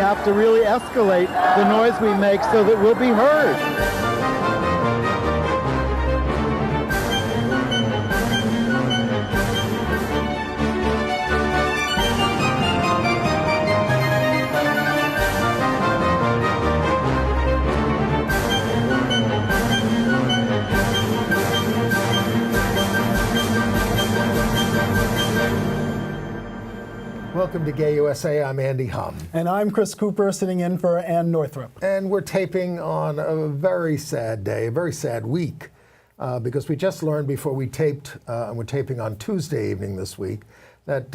have to really escalate the noise we make so that we'll be heard. Welcome to Gay USA. I'm Andy Hum. And I'm Chris Cooper, sitting in for Ann Northrup. And we're taping on a very sad day, a very sad week, because we just learned before we taped, and we're taping on Tuesday evening this week, that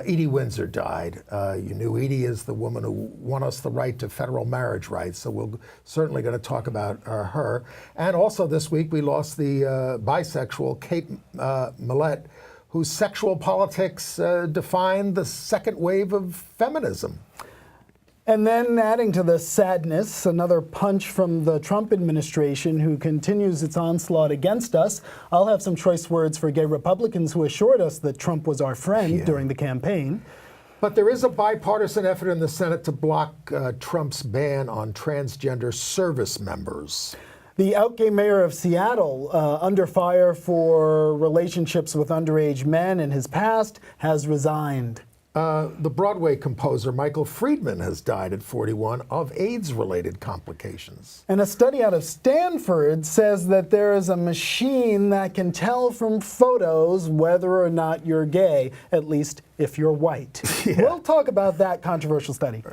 Edie Windsor died. You knew Edie is the woman who won us the right to federal marriage rights, so we're certainly going to talk about her. And also this week we lost the bisexual Kate Millett, whose sexual politics defined the second wave of feminism. And then adding to the sadness, another punch from the Trump administration, who continues its onslaught against us. I'll have some choice words for gay Republicans who assured us that Trump was our friend during the campaign. But there is a bipartisan effort in the Senate to block Trump's ban on transgender service members. The out-gay mayor of Seattle, under fire for relationships with underage men in his past, has resigned. The Broadway composer Michael Friedman has died at 41 of AIDS-related complications. And a study out of Stanford says that there is a machine that can tell from photos whether or not you're gay, at least if you're white. We'll talk about that controversial study.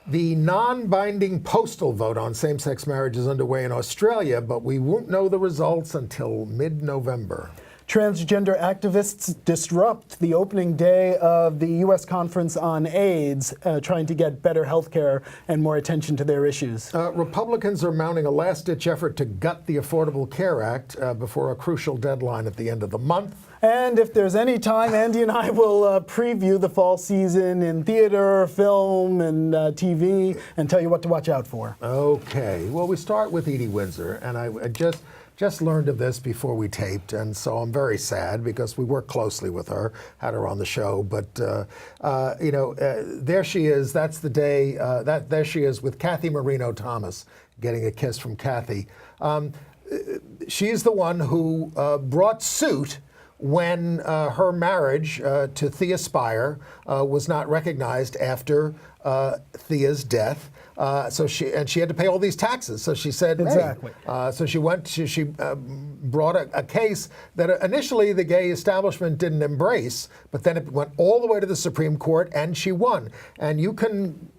The non-binding postal vote on same-sex marriage is underway in Australia, but we won't know the results until mid-November. Transgender activists disrupt the opening day of the U.S. Conference on AIDS, trying to get better health care and more attention to their issues. Republicans are mounting a last-ditch effort to gut the Affordable Care Act before a crucial deadline at the end of the month. And if there's any time, Andy and I will preview the fall season in theater, film, and TV, and tell you what to watch out for. Okay. Well, we start with Edie Windsor, and I just learned of this before we taped, and so I'm very sad because we worked closely with her, had her on the show. But there she is. That's the day. There she is with Kathy Marino Thomas, getting a kiss from Kathy. She's the one who brought suit when her marriage to Thea Spire was not recognized after Thea's death. So she had to pay all these taxes. So she said, exactly. Hey. So she brought a case that initially the gay establishment didn't embrace, but then it went all the way to the Supreme Court, and she won. And you can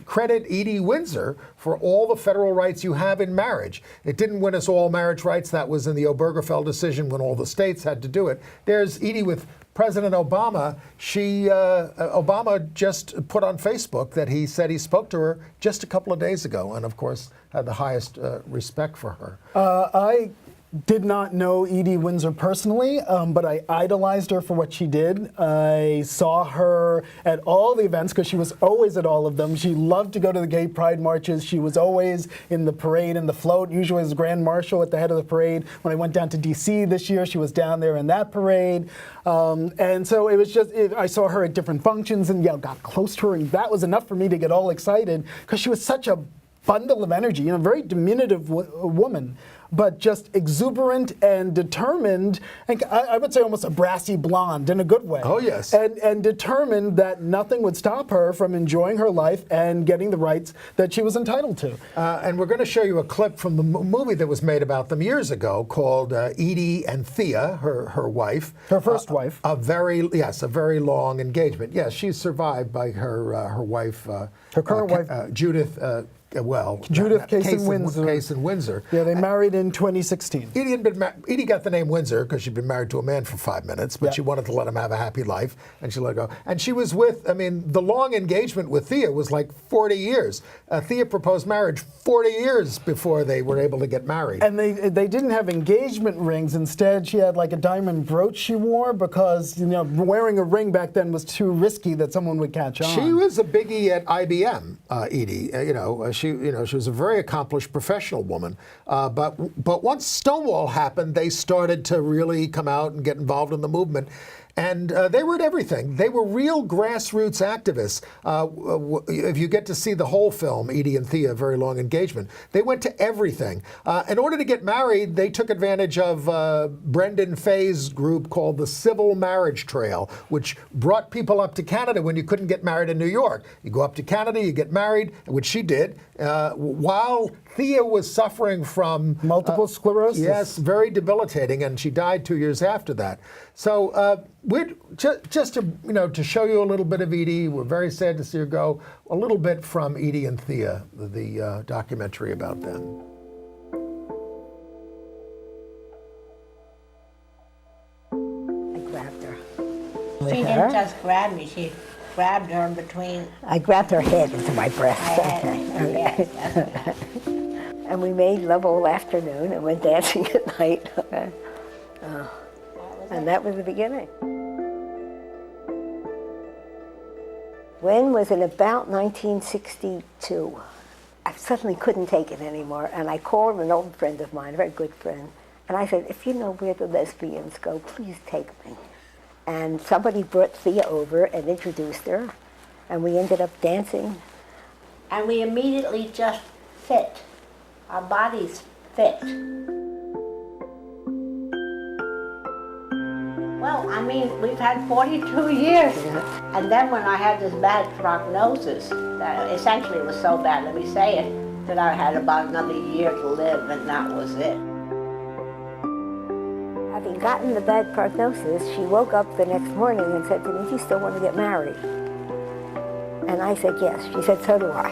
credit Edie Windsor for all the federal rights you have in marriage. It didn't win us all marriage rights. That was in the Obergefell decision when all the states had to do it. There's Edie with President Obama. Obama just put on Facebook that he said he spoke to her just a couple of days ago, and of course had the highest respect for her. I did not know Edie Windsor personally, but I idolized her for what she did. I saw her at all the events because she was always at all of them. She loved to go to the gay pride marches. She was always in the parade and the float, usually as Grand Marshal at the head of the parade. When I went down to D.C. this year, she was down there in that parade. And so it was just, I saw her at different functions and got close to her, and that was enough for me to get all excited because she was such a bundle of energy, very diminutive woman, but just exuberant and determined, and I would say almost a brassy blonde in a good way. Oh, yes. And determined that nothing would stop her from enjoying her life and getting the rights that she was entitled to. And we're going to show you a clip from the movie that was made about them years ago called Edie and Thea, her wife. Her first wife. A very long engagement. Yes, she's survived by her wife. Her current wife. Judith. Judith Case in Windsor. Yeah, they married in 2016. Edie got the name Windsor because she'd been married to a man for 5 minutes, but she wanted to let him have a happy life, and she let it go. And she was the long engagement with Thea was like 40 years. Thea proposed marriage 40 years before they were able to get married. And they didn't have engagement rings. Instead, she had like a diamond brooch she wore because wearing a ring back then was too risky that someone would catch on. She was a biggie at IBM, Edie. She was a very accomplished professional woman. But once Stonewall happened, they started to really come out and get involved in the movement. And they were at everything. They were real grassroots activists. If you get to see the whole film, Edie and Thea, Very Long Engagement, they went to everything. In order to get married, they took advantage of Brendan Fay's group called the Civil Marriage Trail, which brought people up to Canada when you couldn't get married in New York. You go up to Canada, you get married, which she did, while Thea was suffering from multiple sclerosis. Yes, very debilitating, and she died 2 years after that. So we're just to show you a little bit of Edie. We're very sad to see her go. A little bit from Edie and Thea, the documentary about them. I grabbed her. She didn't just grab me, she grabbed her in between. I grabbed her head into my breast. Yes, that's right. And we made love all afternoon and went dancing at night. And that was the beginning. When was it? About 1962. I suddenly couldn't take it anymore, and I called an old friend of mine, a very good friend, and I said, if you know where the lesbians go, please take me. And somebody brought Thea over and introduced her, and we ended up dancing. And we immediately just fit. Our bodies fit. Well, I mean, we've had 42 years. Yeah. And then when I had this bad prognosis, that essentially it was so bad, let me say it, that I had about another year to live, and that was it. Having gotten the bad prognosis, she woke up the next morning and said to me, do you still want to get married? And I said, yes. She said, so do I.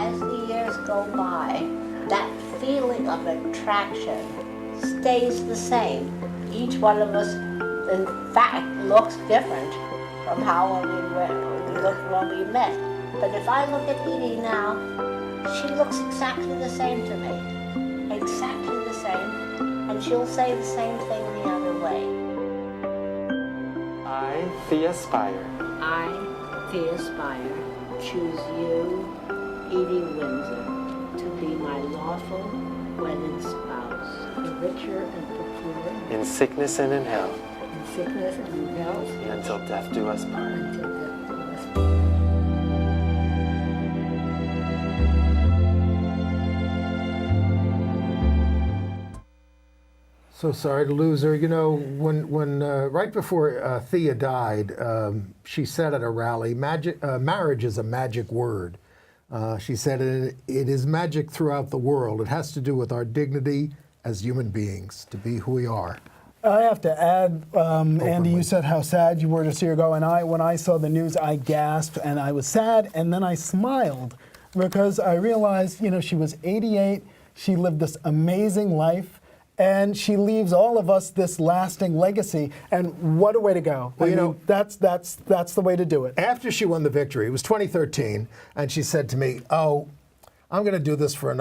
As the years go by, that feeling of attraction stays the same. Each one of us, in fact, looks different from how we looked when we met. But if I look at Edie now, she looks exactly the same to me. Exactly the same. And she'll say the same thing the other way. I, Thea Spire, I, Thea Spire, choose you, Edie Windsor, to be my lawful wedded spouse, for richer and for poorer, in sickness and in health, in sickness and in health, and until death do us part. until death do us part. So sorry to lose her. You know, when right before Thea died, she said at a rally, marriage is a magic word. She said it is magic throughout the world. It has to do with our dignity as human beings, to be who we are. I have to add, Andy, you said how sad you were to see her go, and when I saw the news, I gasped, and I was sad, and then I smiled, because I realized, she was 88, she lived this amazing life, and she leaves all of us this lasting legacy, and what a way to go. Well, that's the way to do it. After she won the victory, it was 2013, and she said to me, "Oh, I'm going to do this for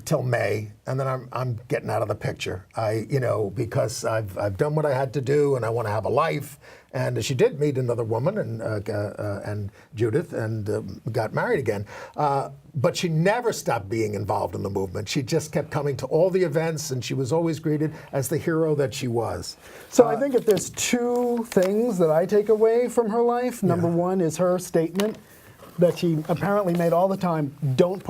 till May, and then I'm getting out of the picture. Because I've done what I had to do, and I want to have a life." And she did meet another woman, and Judith, and got married again. But she never stopped being involved in the movement. She just kept coming to all the events, and she was always greeted as the hero that she was. So I think if there's two things that I take away from her life, number one is her statement that she apparently made all the time, let's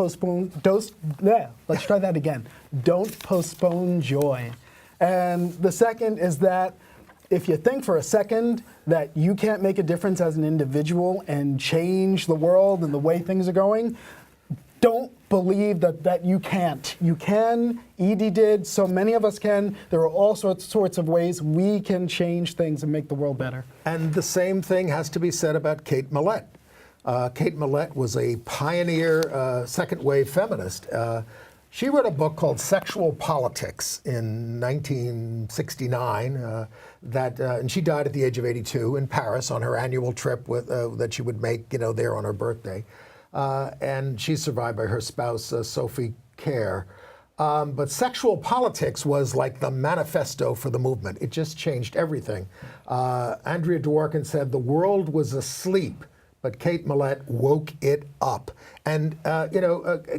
try that again. Don't postpone joy. And the second is that if you think for a second that you can't make a difference as an individual and change the world and the way things are going, don't believe that you can't. You can. Edie did. So many of us can. There are all sorts of ways we can change things and make the world better. And the same thing has to be said about Kate Millett. Kate Millett was a pioneer second-wave feminist. She wrote a book called Sexual Politics in 1969, and she died at the age of 82 in Paris on her annual trip that she would make, there on her birthday. And she's survived by her spouse, Sophie Kerr. But Sexual Politics was like the manifesto for the movement. It just changed everything. Andrea Dworkin said the world was asleep but Kate Millett woke it up. And,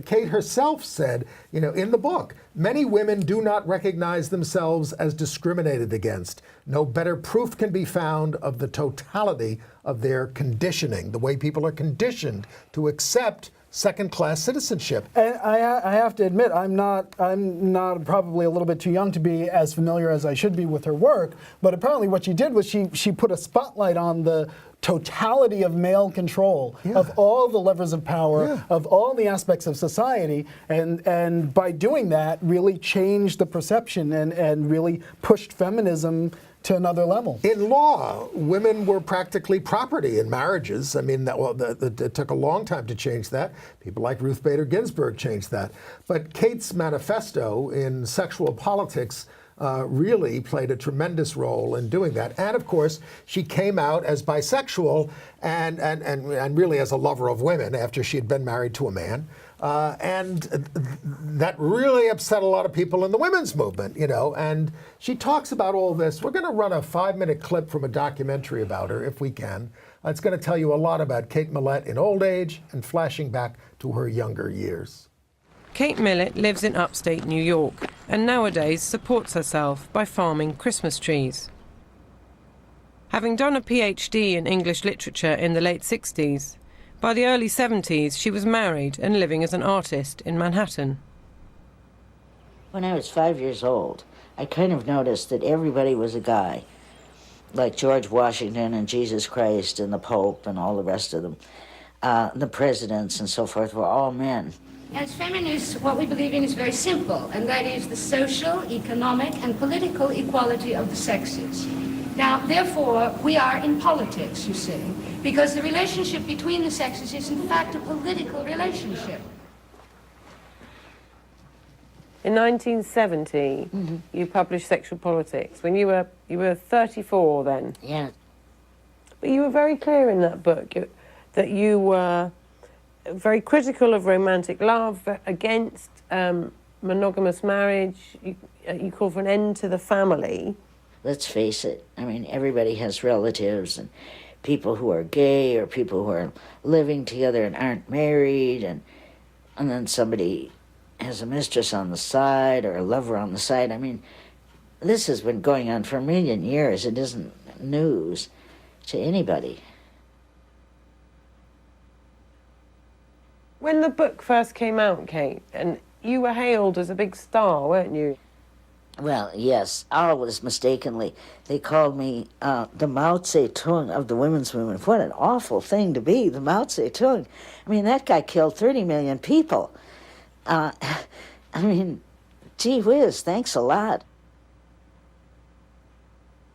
Kate herself said, in the book, many women do not recognize themselves as discriminated against. No better proof can be found of the totality of their conditioning, the way people are conditioned to accept second-class citizenship. And I have to admit, I'm not probably a little bit too young to be as familiar as I should be with her work, but apparently what she did was she put a spotlight on the totality of male control, of all the levers of power, of all the aspects of society, and by doing that really changed the perception and really pushed feminism to another level. In law, women were practically property in marriages. I mean, it took a long time to change that. People like Ruth Bader Ginsburg changed that. But Kate's manifesto in sexual politics really played a tremendous role in doing that. And of course, she came out as bisexual and really as a lover of women after she had been married to a man. And that really upset a lot of people in the women's movement, and she talks about all this. We're going to run a 5-minute clip from a documentary about her, if we can. It's going to tell you a lot about Kate Millett in old age and flashing back to her younger years. Kate Millett lives in upstate New York and nowadays supports herself by farming Christmas trees. Having done a PhD in English literature in the late 60s, by the early 70s, she was married and living as an artist in Manhattan. When I was 5 years old, I kind of noticed that everybody was a guy, like George Washington and Jesus Christ and the Pope and all the rest of them. The presidents and so forth were all men. As feminists, what we believe in is very simple, and that is the social, economic, and political equality of the sexes. Now, therefore, we are in politics, you see, because the relationship between the sexes is, in fact, a political relationship. In 1970, you published Sexual Politics. When you were 34 then. Yeah. But you were very clear in that book that you were very critical of romantic love, against monogamous marriage. You call for an end to the family. Let's face it, I mean, everybody has relatives and people who are gay or people who are living together and aren't married, and then somebody has a mistress on the side or a lover on the side. I mean, this has been going on for a million years. It isn't news to anybody. When the book first came out, Kate, and you were hailed as a big star, weren't you? Well, yes, always mistakenly. They called me the Mao Zedong of the women's movement. What an awful thing to be, the Mao Zedong. I mean, that guy killed 30 million people. I mean, gee whiz, thanks a lot.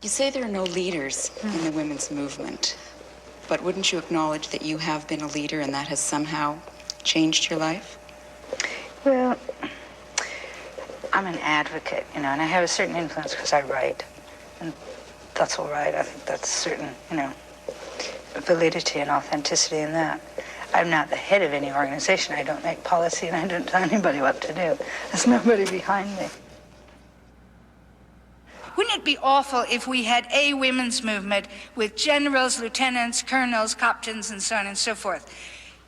You say there are no leaders in the women's movement, but wouldn't you acknowledge that you have been a leader and that has somehow changed your life? Well, I'm an advocate, and I have a certain influence because I write, and that's all right. I think that's certain, validity and authenticity in that. I'm not the head of any organization. I don't make policy, and I don't tell anybody what to do. There's nobody behind me. Wouldn't it be awful if we had a women's movement with generals, lieutenants, colonels, captains, and so on and so forth?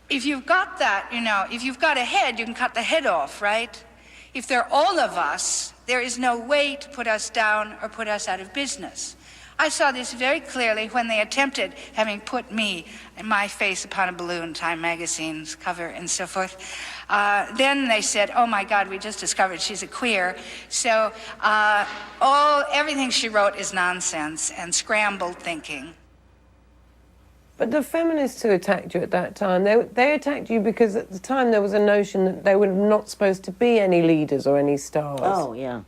If you've got that, if you've got a head, you can cut the head off, right? If they're all of us, there is no way to put us down or put us out of business. I saw this very clearly when they attempted, having put me and my face upon a balloon, Time magazine's cover and so forth. Then they said, oh my God, we just discovered she's a queer. So everything she wrote is nonsense and scrambled thinking. But the feminists who attacked you at that time, they attacked you because at the time there was a notion that they were not supposed to be any leaders or any stars. Oh, yeah.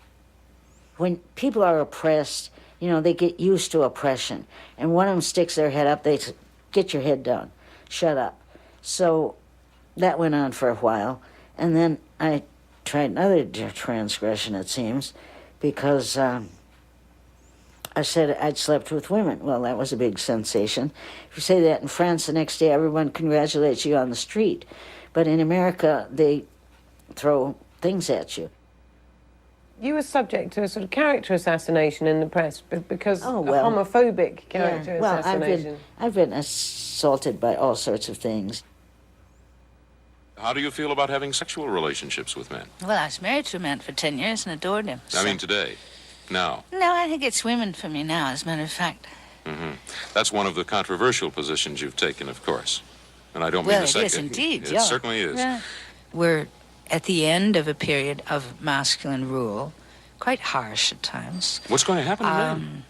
When people are oppressed, they get used to oppression. And one of them sticks their head up, they say, get your head down, shut up. So that went on for a while. And then I tried another transgression, it seems, because I said I'd slept with women. Well, that was a big sensation. If you say that in France, the next day everyone congratulates you on the street. But in America, they throw things at you. You were subject to a sort of character assassination in the press because Oh, of well. homophobic character Well, assassination. I've been assaulted by all sorts of things. How do you feel about having sexual relationships with men? Well, I was married to a man for 10 years and adored him. I mean today, now. No, I think it's women for me now, as a matter of fact. That's one of the controversial positions you've taken, of course. And I don't mean Well, to it say is indeed, It yeah. certainly is. Yeah. We're at the end of a period of masculine rule, quite harsh at times. What's going to happen to men?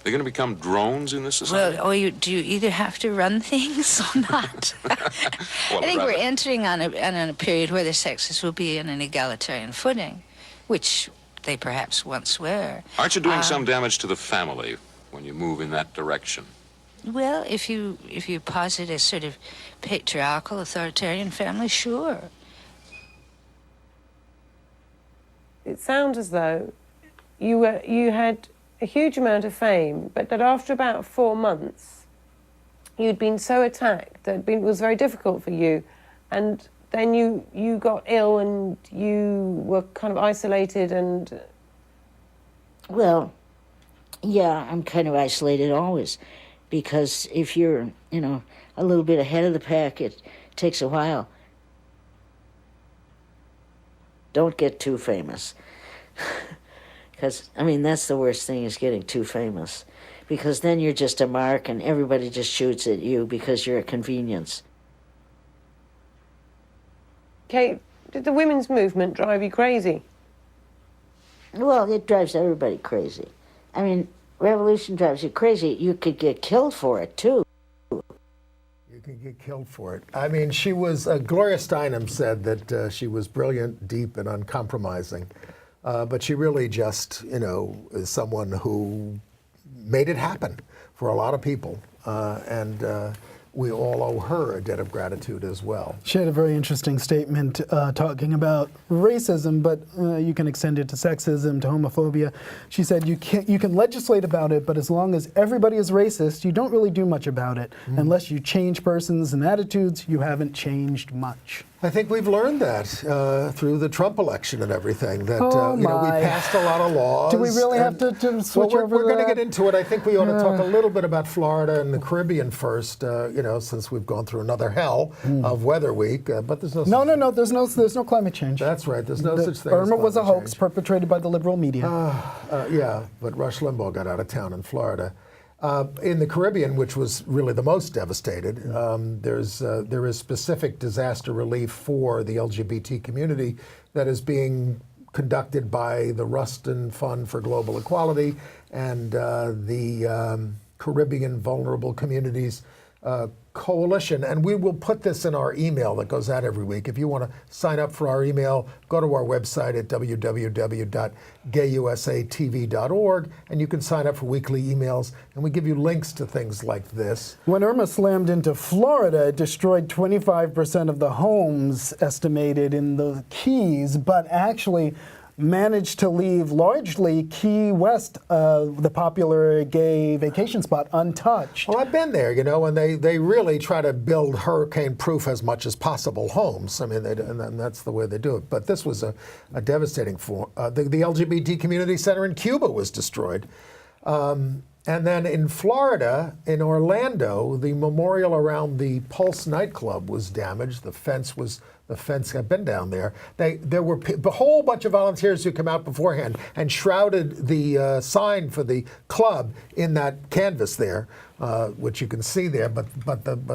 They're going to become drones in this society? Well, do you either have to run things or not? Well, I think rather. we're entering on a period where the sexes will be on an egalitarian footing, which they perhaps once were. Aren't you doing some damage to the family when you move in that direction? Well, if you posit a sort of patriarchal, authoritarian family, sure. It sounds as though you had a huge amount of fame, but that after about 4 months, you'd been so attacked that it was very difficult for you, and then you got ill and you were kind of isolated and... Well, yeah, I'm kind of isolated always, because if you're, a little bit ahead of the pack, it takes a while. Don't get too famous. Because, that's the worst thing, is getting too famous. Because then you're just a mark and everybody just shoots at you because you're a convenience. Kate, did the women's movement drive you crazy? Well, it drives everybody crazy. Revolution drives you crazy. You could get killed for it, too. You can get killed for it. She was, Gloria Steinem said that she was brilliant, deep, and uncompromising. But she really just, is someone who made it happen for a lot of people. And we all owe her a debt of gratitude as well. She had a very interesting statement talking about racism, but you can extend it to sexism, to homophobia. She said you can legislate about it, but as long as everybody is racist, you don't really do much about it. Unless you change persons and attitudes, you haven't changed much. I think we've learned that through the Trump election and everything, that we passed a lot of laws. Do we really have to switch over? We're going to get into it. I think we ought to talk a little bit about Florida and the Caribbean first, since we've gone through another hell of Weather Week. But there's no there's no climate change. That's right. There's no such thing. Irma as was a climate hoax change. perpetrated by the liberal media. Yeah, but Rush Limbaugh got out of town in Florida. In the Caribbean, which was really the most devastated, there is specific disaster relief for the LGBT community that is being conducted by the Ruston Fund for Global Equality and the Caribbean Vulnerable Communities Coalition. And we will put this in our email that goes out every week. If you want to sign up for our email, go to our website at www.gayusatv.org, and you can sign up for weekly emails, and we give you links to things like this. When Irma slammed into Florida, it destroyed 25% of the homes estimated in the Keys, but actually managed to leave largely Key West, the popular gay vacation spot, untouched. Well, I've been there, and they really try to build hurricane-proof as much as possible homes. And that's the way they do it. But this was a devastating form. The LGBT community center in Cuba was destroyed. And then in Florida, in Orlando, the memorial around the Pulse nightclub was damaged. The fence, I've been down there. There were a whole bunch of volunteers who came out beforehand and shrouded the sign for the club in that canvas there, which you can see there. But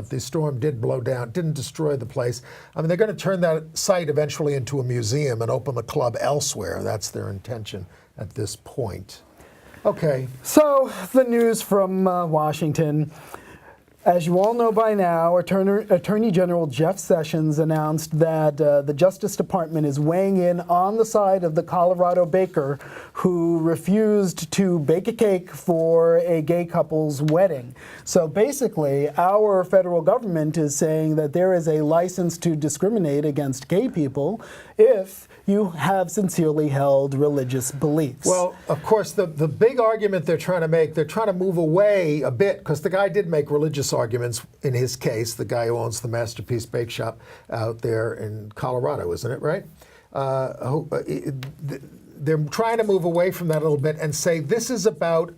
the storm did blow down, didn't destroy the place. They're going to turn that site eventually into a museum and open the club elsewhere. That's their intention at this point. Okay. So, the news from Washington. As you all know by now, Attorney General Jeff Sessions announced that the Justice Department is weighing in on the side of the Colorado baker who refused to bake a cake for a gay couple's wedding. So basically, our federal government is saying that there is a license to discriminate against gay people if you have sincerely held religious beliefs. Well, of course, the big argument they're trying to move away a bit, because the guy did make religious arguments in his case, the guy who owns the Masterpiece Bake Shop out there in Colorado, isn't it, right? they're trying to move away from that a little bit and say this is about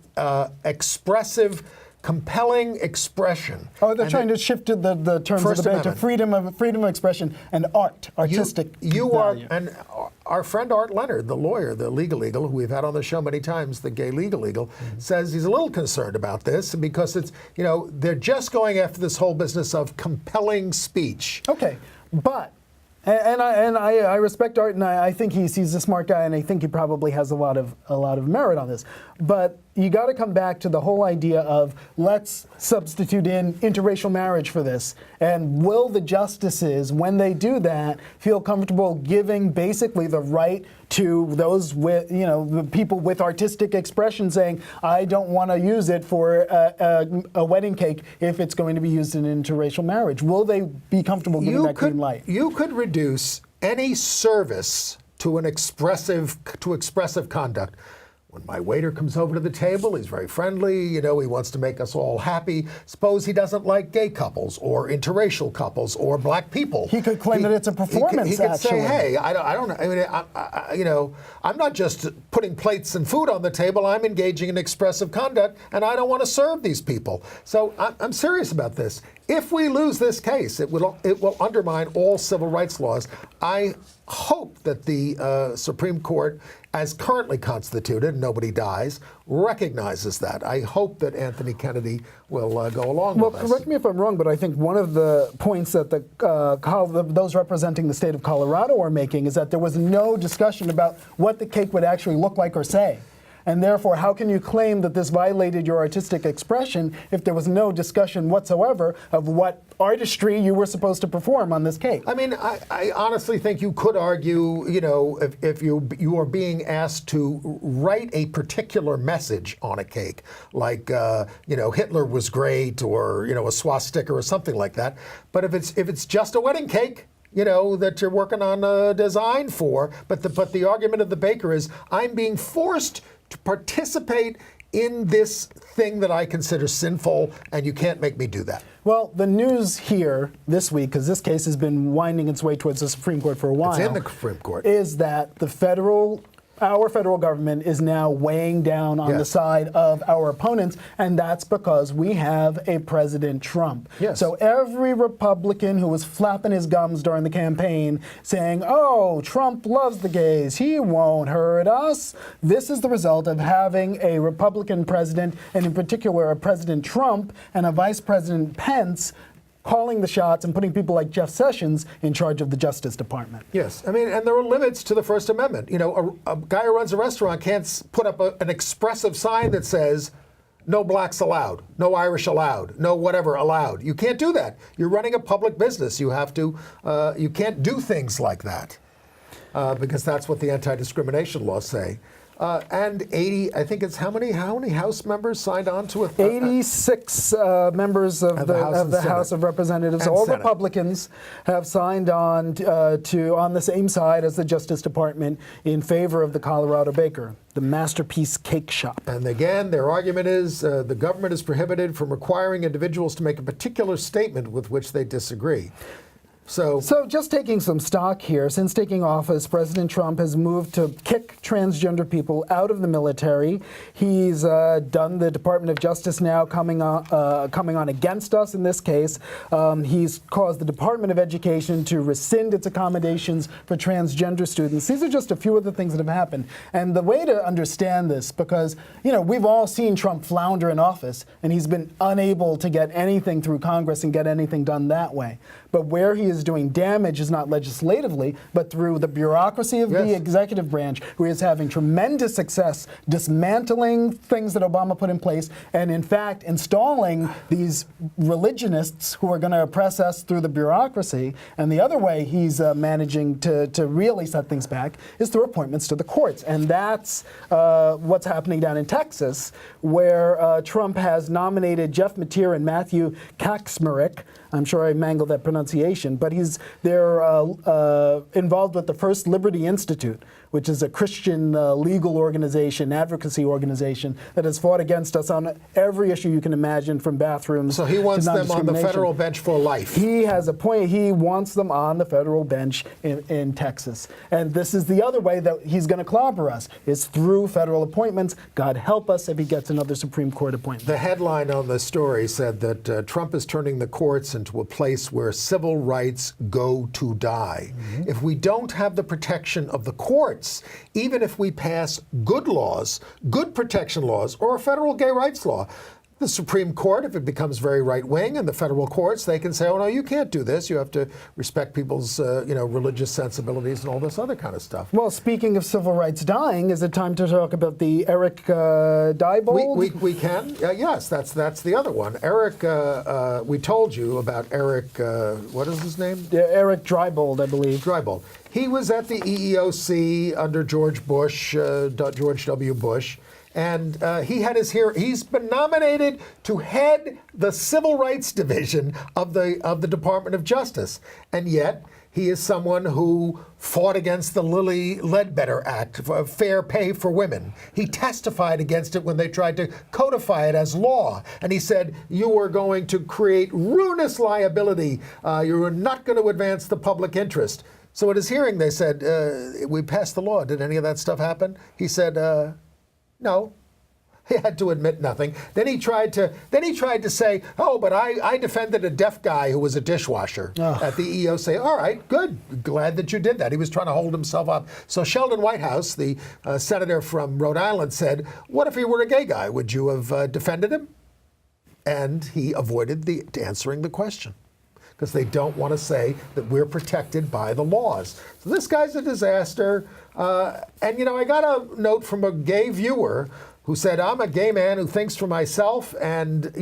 expressive, compelling expression. Oh, they're trying to shift the terms of debate to freedom of expression and artistic value. And our friend Art Leonard, the lawyer, the legal eagle, who we've had on the show many times, the gay legal eagle, says he's a little concerned about this because it's, they're just going after this whole business of compelling speech. Okay, but. And I respect Art, and I think he's a smart guy, and I think he probably has a lot of merit on this. But you got to come back to the whole idea of let's substitute in interracial marriage for this. And will the justices, when they do that, feel comfortable giving basically the right to those with, the people with artistic expression saying, I don't want to use it for a wedding cake if it's going to be used in interracial marriage? Will they be comfortable giving that green light? You could reduce any service to expressive conduct. When my waiter comes over to the table, he's very friendly, he wants to make us all happy. Suppose he doesn't like gay couples or interracial couples or black people. He could claim that it's a performance, he could say, hey, I don't know, I mean, I'm not just putting plates and food on the table, I'm engaging in expressive conduct, and I don't want to serve these people. So I'm serious about this. If we lose this case, it will undermine all civil rights laws. I hope that the Supreme Court, as currently constituted, nobody dies, recognizes that. I hope that Anthony Kennedy will go along with us. Well, correct me if I'm wrong, but I think one of the points that those representing the state of Colorado are making is that there was no discussion about what the cake would actually look like or say. And therefore, how can you claim that this violated your artistic expression if there was no discussion whatsoever of what artistry you were supposed to perform on this cake? I mean, I honestly think you could argue, if you are being asked to write a particular message on a cake, like, Hitler was great, or, a swastika or something like that. But if it's just a wedding cake, that you're working on a design for, but the argument of the baker is, I'm being forced to participate in this thing that I consider sinful, and you can't make me do that. Well, the news here this week, because this case has been winding its way towards the Supreme Court for a while, it's in the Supreme Court, is that our federal government is now weighing down on the side of our opponents, and that's because we have a President Trump. Yes. So every Republican who was flapping his gums during the campaign saying, oh, Trump loves the gays, he won't hurt us, this is the result of having a Republican president, and in particular a President Trump and a Vice President Pence calling the shots and putting people like Jeff Sessions in charge of the Justice Department. Yes, I mean, and there are limits to the First Amendment. A guy who runs a restaurant can't put up an expressive sign that says, no blacks allowed, no Irish allowed, no whatever allowed. You can't do that. You're running a public business. You have to, you can't do things like that because that's what the anti-discrimination laws say. And 80, I think it's how many House members signed on to it? 86 members of the House of Representatives, all Senate. Republicans, have signed on on the same side as the Justice Department in favor of the Colorado baker, the Masterpiece Cake Shop. And again, their argument is the government is prohibited from requiring individuals to make a particular statement with which they disagree. So just taking some stock here, since taking office, President Trump has moved to kick transgender people out of the military. He's done the Department of Justice now coming on against us in this case. He's caused the Department of Education to rescind its accommodations for transgender students. These are just a few of the things that have happened. And the way to understand this, because, we've all seen Trump flounder in office, and he's been unable to get anything through Congress and get anything done that way. But where he is doing damage is not legislatively, but through the bureaucracy of the executive branch, who is having tremendous success dismantling things that Obama put in place, and in fact installing these religionists who are going to oppress us through the bureaucracy. And the other way he's managing to really set things back is through appointments to the courts. And that's what's happening down in Texas, where Trump has nominated Jeff Mateer and Matthew Kaczmarek I'm sure I mangled that pronunciation, but they're involved with the First Liberty Institute, which is a Christian legal organization, advocacy organization that has fought against us on every issue you can imagine, from bathrooms. So he wants to them on the non-discrimination. federal bench for life. He has a point. He wants them on the federal bench in Texas. And this is the other way that he's going to clobber us, is through federal appointments. God help us if he gets another Supreme Court appointment. The headline on the story said that Trump is turning the courts into a place where civil rights go to die. Mm-hmm. If we don't have the protection of the courts, even if we pass good laws, good protection laws, or a federal gay rights law, the Supreme Court, if it becomes very right-wing, and the federal courts, they can say, oh, no, you can't do this. You have to respect people's religious sensibilities and all this other kind of stuff. Well, speaking of civil rights dying, is it time to talk about the Eric Diebold? We can. Yes, that's the other one. Eric, we told you about Eric, what is his name? Eric Diebold, I believe. Diebold. He was at the EEOC under George W. Bush. And he had he's been nominated to head the Civil Rights Division of the Department of Justice. And yet, he is someone who fought against the Lilly Ledbetter Act, fair pay for women. He testified against it when they tried to codify it as law. And he said, you are going to create ruinous liability. You are not going to advance the public interest. So at his hearing, they said, we passed the law. Did any of that stuff happen? He said, no. He had to admit nothing. Then he tried to say, oh, but I defended a deaf guy who was a dishwasher at the EEOC. All right, good. Glad that you did that. He was trying to hold himself up. So Sheldon Whitehouse, the senator from Rhode Island, said, what if he were a gay guy? Would you have defended him? And he avoided answering the question, because they don't want to say that we're protected by the laws. So this guy's a disaster. And, I got a note from a gay viewer who said, I'm a gay man who thinks for myself. And,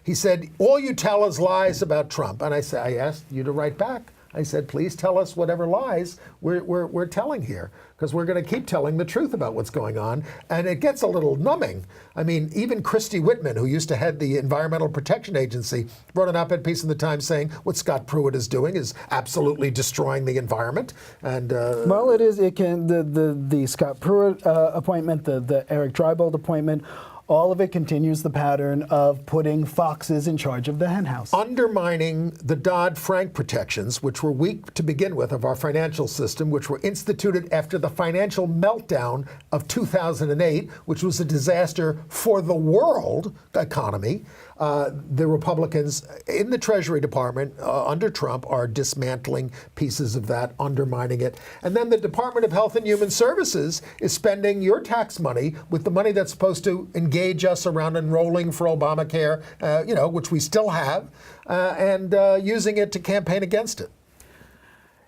he said, all you tell is lies about Trump. And I asked you to write back. I said, please tell us whatever lies we're telling here, because we're going to keep telling the truth about what's going on. And it gets a little numbing. I mean, even Christy Whitman, who used to head the Environmental Protection Agency, wrote an op-ed piece in the Times saying what Scott Pruitt is doing is absolutely destroying the environment. And well, it is. It can the Scott Pruitt appointment, the Eric Diebold appointment. All of it continues the pattern of putting foxes in charge of the henhouse. Undermining the Dodd-Frank protections, which were weak to begin with, of our financial system, which were instituted after the financial meltdown of 2008, which was a disaster for the world economy. The Republicans in the Treasury Department under Trump are dismantling pieces of that, undermining it. And then the Department of Health and Human Services is spending your tax money with the money that's supposed to engage us around enrolling for Obamacare, which we still have, and using it to campaign against it.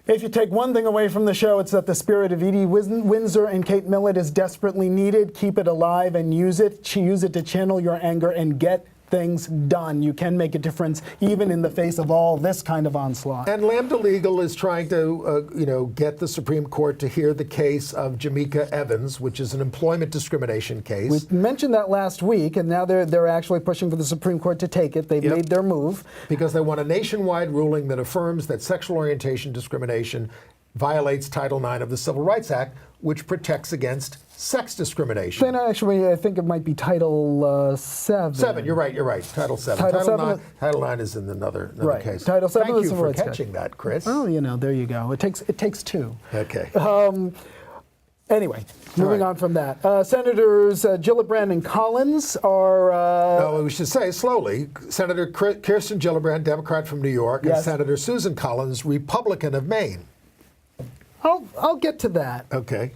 If you take one thing away from the show, it's that the spirit of Edie Windsor and Kate Millett is desperately needed. Keep it alive and use it. Use it to channel your anger and get things done. You can make a difference even in the face of all this kind of onslaught. And Lambda Legal is trying to, get the Supreme Court to hear the case of Jamaica Evans, which is an employment discrimination case. We mentioned that last week, and now they're actually pushing for the Supreme Court to take it. They've made their move. Because they want a nationwide ruling that affirms that sexual orientation discrimination violates Title IX of the Civil Rights Act, which protects against sex discrimination. Then actually, I think it might be Title 7. 7, you're right. Title 7. Title 9 is in another right. case. Title 7 Thank is you the for Civil Rights catching that, Chris. Oh, there you go. It takes two. Okay. Anyway, moving on from that. Senators Gillibrand and Collins are... we should say slowly. Senator Kirsten Gillibrand, Democrat from New York, and Senator Susan Collins, Republican of Maine. I'll get to that. Okay.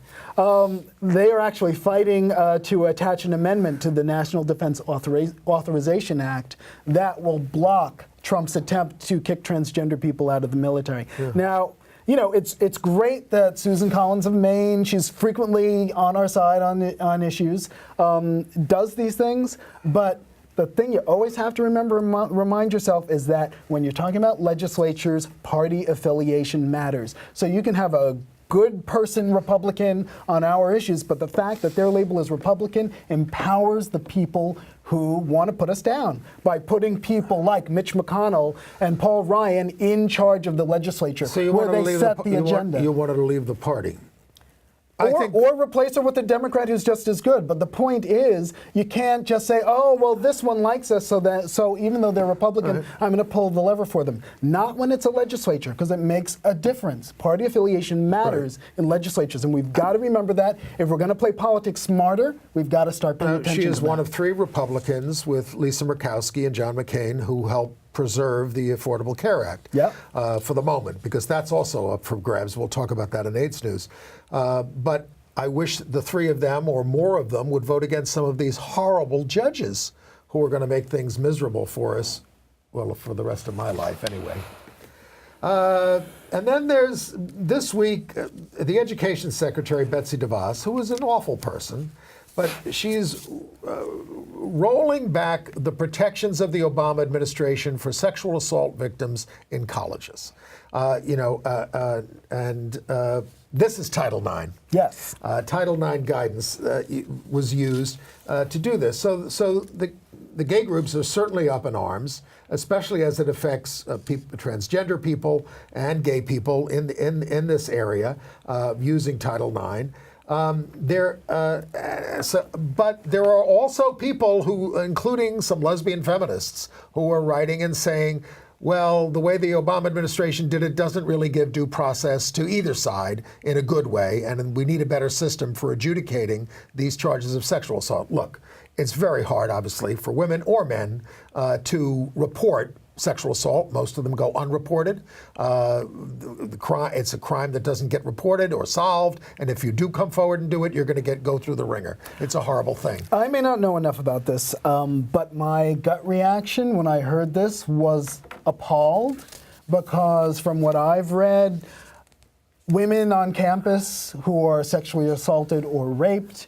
They are actually fighting to attach an amendment to the National Defense Authorization Act that will block Trump's attempt to kick transgender people out of the military. Yeah. Now, it's great that Susan Collins of Maine, she's frequently on our side on issues, does these things, but the thing you always have to remind yourself is that when you're talking about legislatures, party affiliation matters. So you can have a good person Republican on our issues, but the fact that their label is Republican empowers the people who want to put us down by putting people like Mitch McConnell and Paul Ryan in charge of the legislature, So you where wanted to they leave set the agenda. You wanted to leave the party. Or replace her with a Democrat who's just as good. But the point is, you can't just say, "Oh, well, this one likes us, so even though they're Republican, I'm going to pull the lever for them." Not when it's a legislature, because it makes a difference. Party affiliation matters in legislatures, and we've got to remember that. If we're going to play politics smarter, we've got to start paying attention. She is to that. one of 3 Republicans with Lisa Murkowski and John McCain who helped preserve the Affordable Care Act for the moment, because that's also up for grabs. We'll talk about that in AIDS News. But I wish the 3 of them or more of them would vote against some of these horrible judges who are going to make things miserable for us, well, for the rest of my life anyway. And then there's, this week, the Education Secretary, Betsy DeVos, who is an awful person, but she's rolling back the protections of the Obama administration for sexual assault victims in colleges. This is Title IX. Yes. Title IX guidance was used to do this. So the gay groups are certainly up in arms, especially as it affects transgender people and gay people in this area using Title IX. But there are also people who, including some lesbian feminists, who are writing and saying, well, the way the Obama administration did it doesn't really give due process to either side in a good way, and we need a better system for adjudicating these charges of sexual assault. Look, it's very hard, obviously, for women or men to report sexual assault. Most of them go unreported. It's a crime that doesn't get reported or solved, and if you do come forward and do it, you're going to go through the ringer. It's a horrible thing. I may not know enough about this, but my gut reaction when I heard this was appalled, because from what I've read, women on campus who are sexually assaulted or raped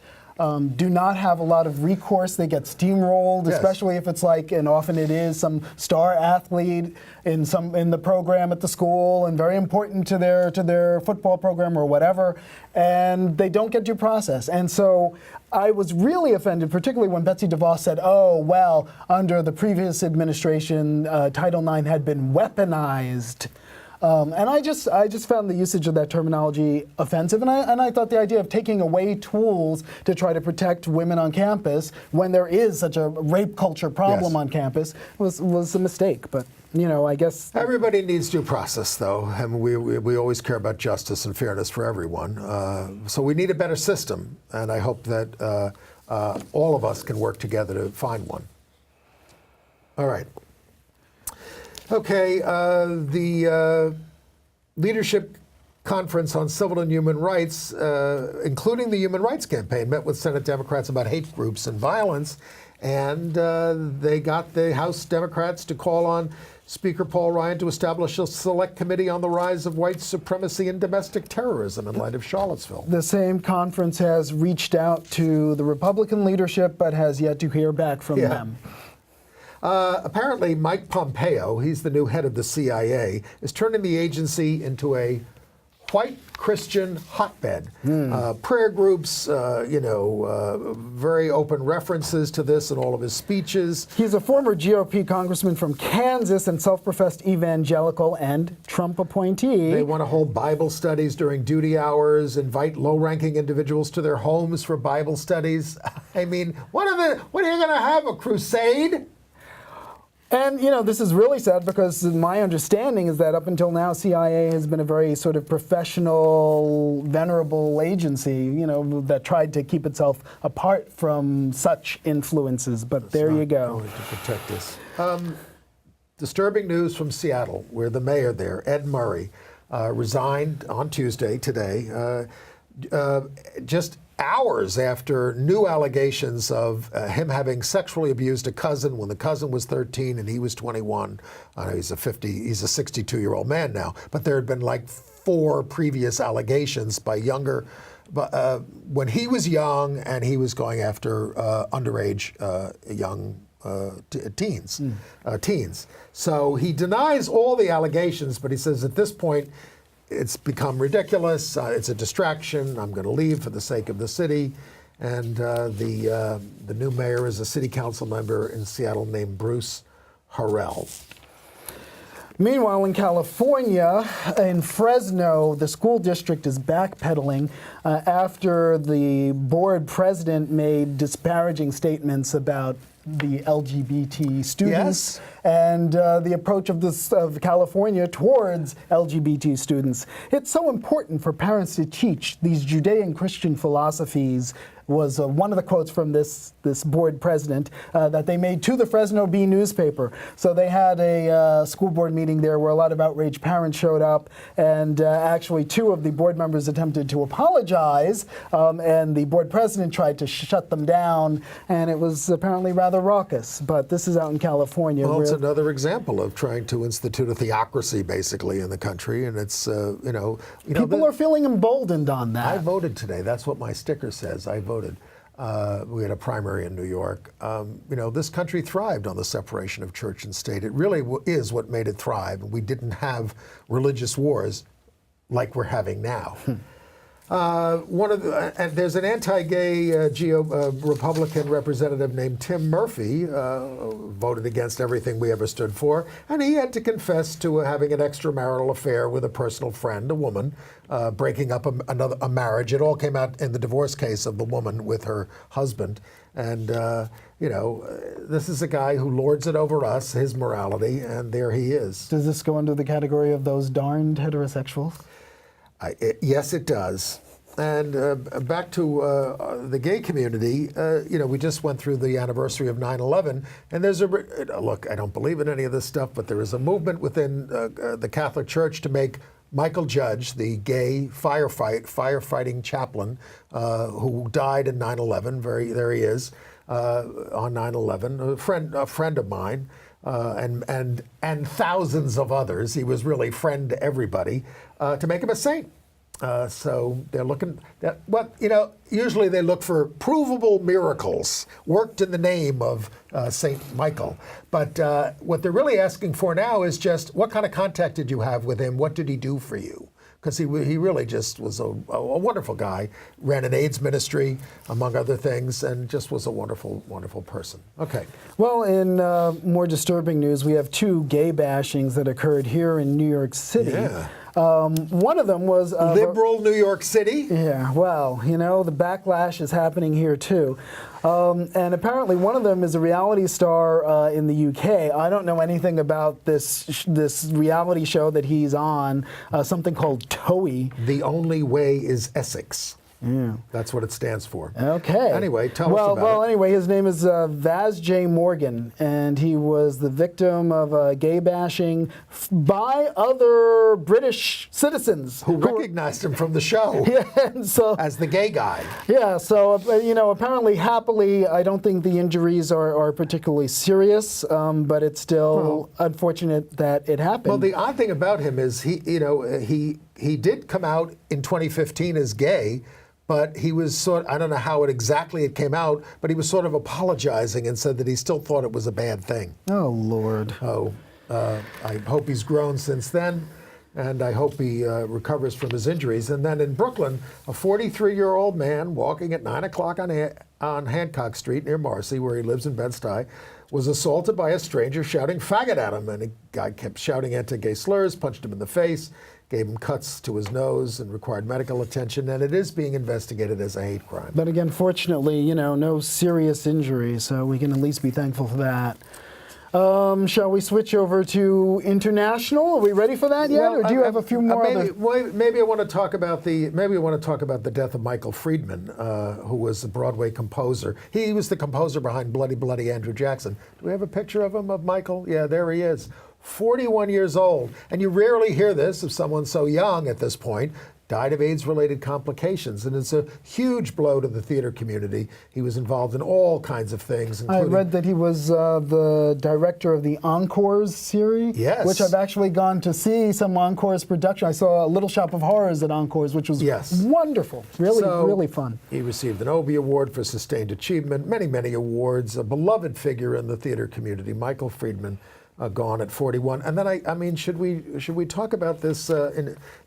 do not have a lot of recourse. They get steamrolled, especially if it's like, and often it is, some star athlete in the program at the school and very important to their football program or whatever, and they don't get due process. And so I was really offended, particularly when Betsy DeVos said, "Oh, well, under the previous administration, Title IX had been weaponized." And I just found the usage of that terminology offensive, and I thought the idea of taking away tools to try to protect women on campus when there is such a rape culture problem on campus was a mistake. But I guess everybody needs due process, though, and we always care about justice and fairness for everyone. So we need a better system, and I hope that all of us can work together to find one. All right. Okay, the Leadership Conference on Civil and Human Rights, including the Human Rights Campaign, met with Senate Democrats about hate groups and violence, and they got the House Democrats to call on Speaker Paul Ryan to establish a select committee on the rise of white supremacy and domestic terrorism in light of Charlottesville. The same conference has reached out to the Republican leadership, but has yet to hear back from them. Apparently, Mike Pompeo, he's the new head of the CIA, is turning the agency into a white Christian hotbed. Prayer groups, very open references to this in all of his speeches. He's a former GOP congressman from Kansas and self-professed evangelical and Trump appointee. They want to hold Bible studies during duty hours, invite low-ranking individuals to their homes for Bible studies. I mean, what are you going to have, a crusade? And, this is really sad, because my understanding is that up until now, CIA has been a very sort of professional, venerable agency, that tried to keep itself apart from such influences. But there you go. Going to protect us. Disturbing news from Seattle, where the mayor there, Ed Murray, resigned on Tuesday, today, just hours after new allegations of him having sexually abused a cousin when the cousin was 13 and he was 21. He's a 62-year-old man now, but there had been like 4 previous allegations by younger, when he was young, and he was going after underage young teens. So he denies all the allegations, but he says at this point, it's become ridiculous. It's a distraction. I'm going to leave for the sake of the city. And the new mayor is a city council member in Seattle named Bruce Harrell. Meanwhile, in California, in Fresno, the school district is backpedaling after the board president made disparaging statements about the LGBT students and the approach of California towards LGBT students. It's so important for parents to teach these Judean Christian philosophies was one of the quotes from this board president that they made to the Fresno Bee newspaper. So they had a school board meeting there where a lot of outraged parents showed up, and actually 2 of the board members attempted to apologize, and the board president tried to shut them down, and it was apparently rather raucous. But this is out in California. Well, it's another example of trying to institute a theocracy, basically, in the country, and it's, people are feeling emboldened on that. I voted today. That's what my sticker says. I voted. We had a primary in New York. This country thrived on the separation of church and state. It really is what made it thrive. We didn't have religious wars like we're having now. And there's an anti-gay Republican representative named Tim Murphy, voted against everything we ever stood for, and he had to confess to having an extramarital affair with a personal friend, a woman, breaking up a marriage. It all came out in the divorce case of the woman with her husband. And, this is a guy who lords it over us, his morality, and there he is. Does this go under the category of those darned heterosexuals? Yes, it does. And back to the gay community, we just went through the anniversary of 9/11, and there's look, I don't believe in any of this stuff, but there is a movement within the Catholic Church to make Michael Judge, the gay firefighting chaplain who died in 9/11, there he is, on 9/11, a friend of mine, and thousands of others. He was really friend to everybody, to make him a saint. So they're looking at usually they look for provable miracles worked in the name of Saint Michael. But what they're really asking for now is just what kind of contact did you have with him? What did he do for you? Because he really just was a wonderful guy, ran an AIDS ministry, among other things, and just was a wonderful, wonderful person. Okay. Well, in more disturbing news, we have 2 gay bashings that occurred here in New York City. Yeah. One of them was liberal New York City. Yeah, well, the backlash is happening here too. And apparently one of them is a reality star in the UK. I don't know anything about this reality show that he's on, something called Toey. The Only Way is Essex. Yeah. That's what it stands for. Okay. Anyway, tell us about it. Well, anyway, his name is Vaz J. Morgan, and he was the victim of gay bashing by other British citizens. Who recognized him from the show as the gay guy. Yeah, so, apparently, happily, I don't think the injuries are particularly serious, but it's still unfortunate that it happened. Well, the odd thing about him is he did come out in 2015 as gay, but he was I don't know how it came out, but he was sort of apologizing and said that he still thought it was a bad thing. Oh, Lord. Oh, I hope he's grown since then, and I hope he recovers from his injuries. And then in Brooklyn, a 43-year-old man walking at 9 o'clock on Hancock Street near Marcy, where he lives in Bed-Stuy, was assaulted by a stranger shouting faggot at him, and the guy kept shouting anti-gay slurs, punched him in the face, gave him cuts to his nose, and required medical attention, and it is being investigated as a hate crime. But again, fortunately, no serious injuries, so we can at least be thankful for that. Shall we switch over to international? Are we ready for that yet, or do you have a few more? Maybe I want to talk about the death of Michael Friedman, who was a Broadway composer. He was the composer behind Bloody Bloody Andrew Jackson. Do we have a picture of him, of Michael? Yeah, there he is. 41 years old, and you rarely hear this of someone so young at this point. Died of AIDS-related complications, and it's a huge blow to the theater community. He was involved in all kinds of things, including... I read that he was the director of the Encores series, which I've actually gone to see some Encores production. I saw Little Shop of Horrors at Encores, which was wonderful, really fun. He received an Obie Award for Sustained Achievement, many, many awards, a beloved figure in the theater community, Michael Friedman. gone at 41. And then I mean, should we talk about this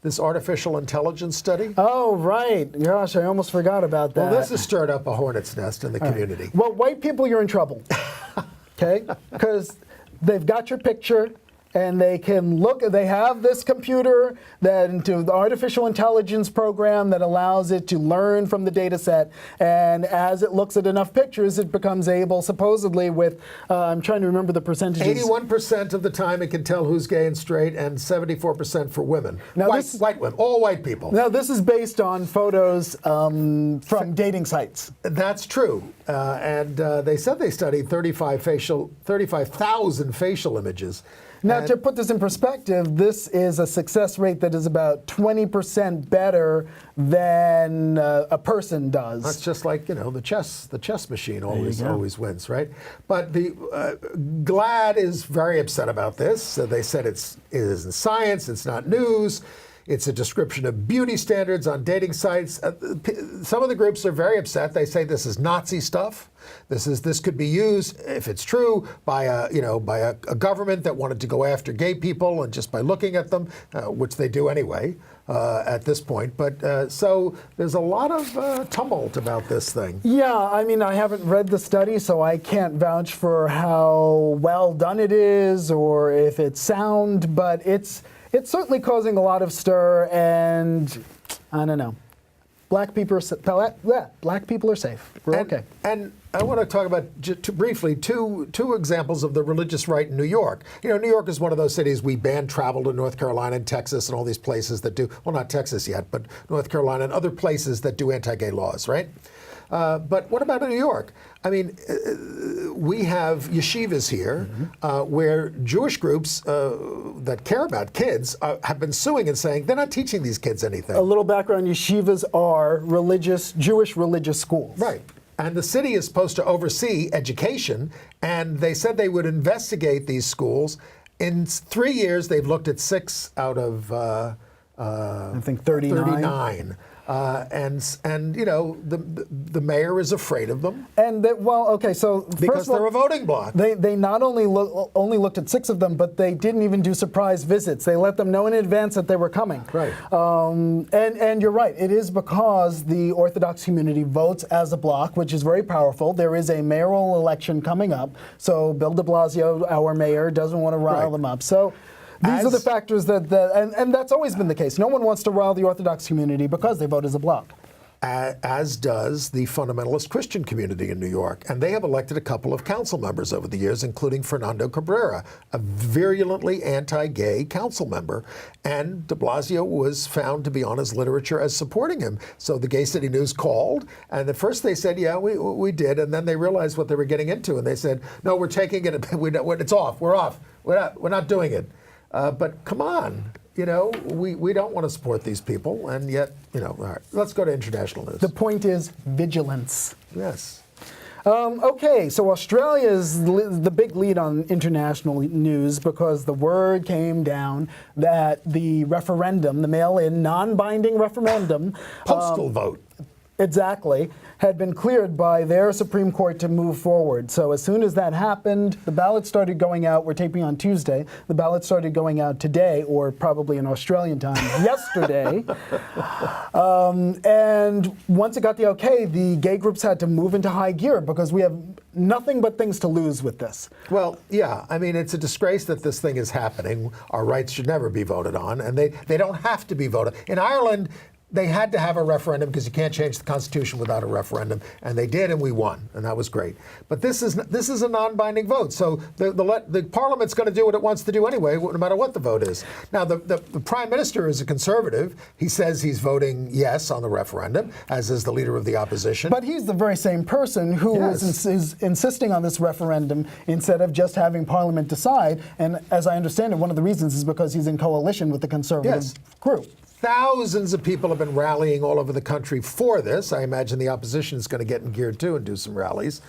this artificial intelligence study? Oh, right. Gosh, I almost forgot about that. Well, this has stirred up a hornet's nest in the community. Well, white people, you're in trouble. Okay? Because they've got your picture, and they can look, they have this computer that into the artificial intelligence program that allows it to learn from the data set. And as it looks at enough pictures, it becomes able, supposedly with, I'm trying to remember the percentages. 81% of the time it can tell who's gay and straight, and 74% for women. Now white women, all white people. Now, this is based on photos from dating sites. That's true. And they said they studied 35,000 facial images. Now, to put this in perspective, this is a success rate that is about 20% better than a person does. That's just like, you know, the chess machine always wins, right? But the GLAAD is very upset about this. They said it isn't science, it's not news. It's a description of beauty standards on dating sites. Some of the groups are very upset. They say this is Nazi stuff. This could be used, if it's true, by a government that wanted to go after gay people, and just by looking at them, which they do anyway at this point. But so there's a lot of tumult about this thing. Yeah, I mean, I haven't read the study, so I can't vouch for how well done it is or if it's sound, but it's certainly causing a lot of stir, and I don't know. Black people are safe. We're okay. And I want to talk about briefly two examples of the religious right in New York. You know, New York is one of those cities we banned travel to North Carolina and Texas and all these places that do, well, not Texas yet, but North Carolina and other places that do anti-gay laws, right? But what about in New York? I mean, we have yeshivas here where Jewish groups that care about kids have been suing and saying they're not teaching these kids anything. A little background, yeshivas are Jewish religious schools. Right. And the city is supposed to oversee education, and they said they would investigate these schools. In 3 years, they've looked at 6 out of I think 39. And you know, the mayor is afraid of them. And so because they're a voting bloc. They not only only looked at 6 of them, but they didn't even do surprise visits. They let them know in advance that they were coming. Right. And you're right. It is because the Orthodox community votes as a bloc, which is very powerful. There is a mayoral election coming up, so Bill de Blasio, our mayor, doesn't want to rile them up. So. These are the factors and that's always been the case. No one wants to rile the Orthodox community because they vote as a bloc. As does the fundamentalist Christian community in New York. And they have elected a couple of council members over the years, including Fernando Cabrera, a virulently anti-gay council member. And de Blasio was found to be on his literature as supporting him. So the Gay City News called, and at first they said, yeah, we did. And then they realized what they were getting into, and they said, no, we're taking it, it's off, we're off, we're not doing it. But come on, you know, we don't want to support these people, and yet, you know, all right, let's go to international news. The point is vigilance. Yes. Okay, so Australia is the big lead on international news because the word came down that the referendum, the mail-in, non-binding referendum, postal vote. Exactly, had been cleared by their Supreme Court to move forward. So as soon as that happened, the ballots started going out. We're taping on Tuesday. The ballots started going out today, or probably in Australian time, yesterday. And once it got the okay, the gay groups had to move into high gear because we have nothing but things to lose with this. Well, yeah, I mean, it's a disgrace that this thing is happening. Our rights should never be voted on, and they don't have to be voted. In Ireland, they had to have a referendum because you can't change the Constitution without a referendum, and they did, and we won, and that was great. But this is a non-binding vote, so the Parliament's going to do what it wants to do anyway, no matter what the vote is. Now, the Prime Minister is a conservative. He says he's voting yes on the referendum, as is the leader of the opposition. But he's the very same person who is insisting on this referendum instead of just having Parliament decide. And as I understand it, one of the reasons is because he's in coalition with the Conservative group. Thousands of people have been rallying all over the country for this. I imagine the opposition is going to get in gear too and do some rallies.